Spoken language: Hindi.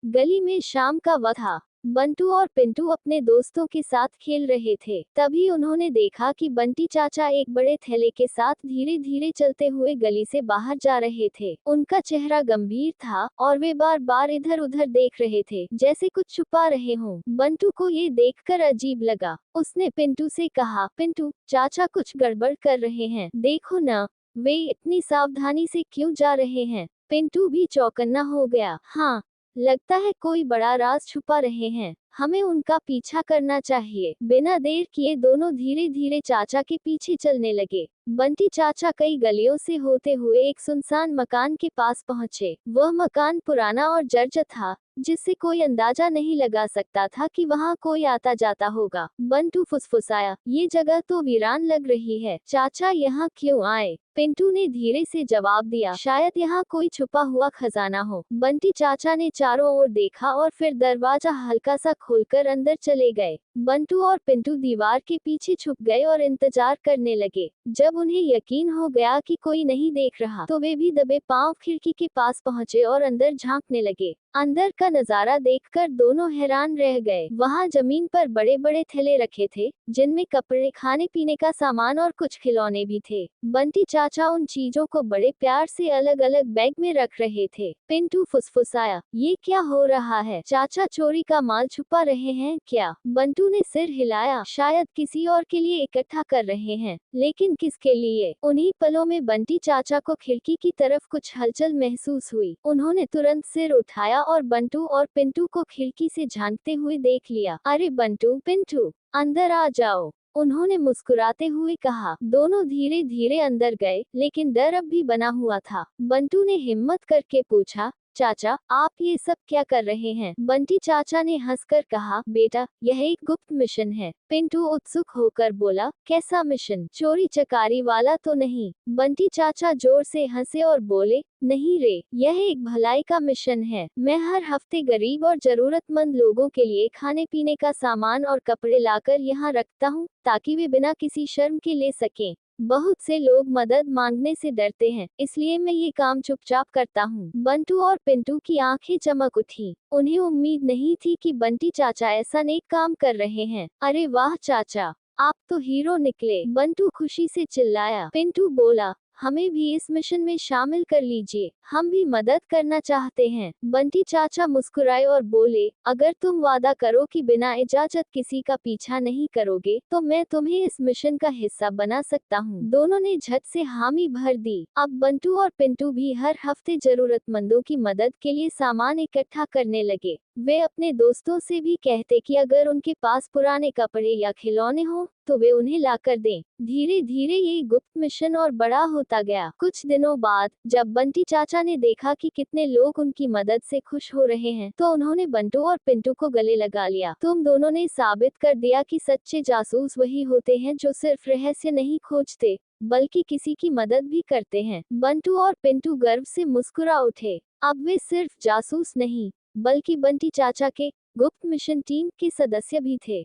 गली में शाम का वक्त था। बंटू और पिंटू अपने दोस्तों के साथ खेल रहे थे। तभी उन्होंने देखा कि बंटी चाचा एक बड़े थैले के साथ धीरे धीरे चलते हुए गली से बाहर जा रहे थे। उनका चेहरा गंभीर था और वे बार बार इधर उधर देख रहे थे, जैसे कुछ छुपा रहे हों। बंटू को ये देखकर अजीब लगा। उसने पिंटू से कहा, पिंटू, चाचा कुछ गड़बड़ कर रहे हैं, देखो ना, वे इतनी सावधानी से क्यों जा रहे हैं। पिंटू भी चौकन्ना हो गया। हाँ, लगता है कोई बड़ा राज छुपा रहे हैं, हमें उनका पीछा करना चाहिए। बिना देर किए दोनों धीरे धीरे चाचा के पीछे चलने लगे। बंटी चाचा कई गलियों से होते हुए एक सुनसान मकान के पास पहुंचे। वह मकान पुराना और जर्जर था, जिससे कोई अंदाजा नहीं लगा सकता था कि वहां कोई आता जाता होगा। बंटू फुसफुसाया, ये जगह तो वीरान लग रही है, चाचा यहाँ क्यों आए। पिंटू ने धीरे से जवाब दिया, शायद यहाँ कोई छुपा हुआ खजाना हो। बंटी चाचा ने चारों ओर देखा और फिर दरवाजा हल्का सा खोलकर अंदर चले गए। बंटू और पिंटू दीवार के पीछे छुप गए और इंतजार करने लगे। जब उन्हें यकीन हो गया कि कोई नहीं देख रहा, तो वे भी दबे पांव खिड़की के पास पहुंचे और अंदर झांकने लगे। अंदर का नजारा देखकर दोनों हैरान रह गए। वहां जमीन पर बड़े बड़े थैले रखे थे, जिनमें कपड़े, खाने पीने का सामान और कुछ खिलौने भी थे। बंटी चाचा उन चीजों को बड़े प्यार से अलग अलग बैग में रख रहे थे। पिंटू फुसफुसाया, ये क्या हो रहा है, चाचा चोरी का माल छुपा रहे हैं क्या। बंटू ने सिर हिलाया, शायद किसी और के लिए इकट्ठा कर रहे हैं, लेकिन किसके लिए। उन्हीं पलों में बंटी चाचा को खिड़की की तरफ कुछ हलचल महसूस हुई। उन्होंने तुरंत सिर उठाया और बंटू और पिंटू को खिड़की से झांकते हुए देख लिया। अरे बंटू, पिंटू, अंदर आ जाओ, उन्होंने मुस्कुराते हुए कहा। दोनों धीरे धीरे अंदर गए, लेकिन डर अब भी बना हुआ था। बंटू ने हिम्मत करके पूछा, चाचा, आप ये सब क्या कर रहे हैं। बंटी चाचा ने हंसकर कहा, बेटा, यह एक गुप्त मिशन है। पिंटू उत्सुक होकर बोला, कैसा मिशन, चोरी चकारी वाला तो नहीं। बंटी चाचा जोर से हंसे और बोले, नहीं रे, यह एक भलाई का मिशन है। मैं हर हफ्ते गरीब और जरूरतमंद लोगों के लिए खाने पीने का सामान और कपड़े लाकर यहाँ रखता हूँ, ताकि वे बिना किसी शर्म के ले सकें। बहुत से लोग मदद मांगने से डरते हैं, इसलिए मैं ये काम चुपचाप करता हूँ। बंटू और पिंटू की आंखें चमक उठी। उन्हें उम्मीद नहीं थी कि बंटी चाचा ऐसा नेक काम कर रहे हैं। अरे वाह चाचा, आप तो हीरो निकले, बंटू खुशी से चिल्लाया। पिंटू बोला, हमें भी इस मिशन में शामिल कर लीजिए, हम भी मदद करना चाहते हैं। बंटी चाचा मुस्कुराए और बोले, अगर तुम वादा करो कि बिना इजाजत किसी का पीछा नहीं करोगे, तो मैं तुम्हें इस मिशन का हिस्सा बना सकता हूँ। दोनों ने झट से हामी भर दी। अब बंटू और पिंटू भी हर हफ्ते जरूरतमंदों की मदद के लिए सामान इकट्ठा करने लगे। वे अपने दोस्तों से भी कहते कि अगर उनके पास पुराने कपड़े या खिलौने हो, तो वे उन्हें लाकर दें। धीरे धीरे ये गुप्त मिशन और बड़ा होता गया। कुछ दिनों बाद जब बंटी चाचा ने देखा कि कितने लोग उनकी मदद से खुश हो रहे हैं, तो उन्होंने बंटू और पिंटू को गले लगा लिया। तुम दोनों ने साबित कर दिया कि सच्चे जासूस वही होते हैं जो सिर्फ रहस्य नहीं खोजते, बल्कि किसी की मदद भी करते हैं। बंटू और पिंटू गर्व से मुस्कुरा उठे। अब वे सिर्फ जासूस नहीं, बल्कि बंटी चाचा के गुप्त मिशन टीम के सदस्य भी थे।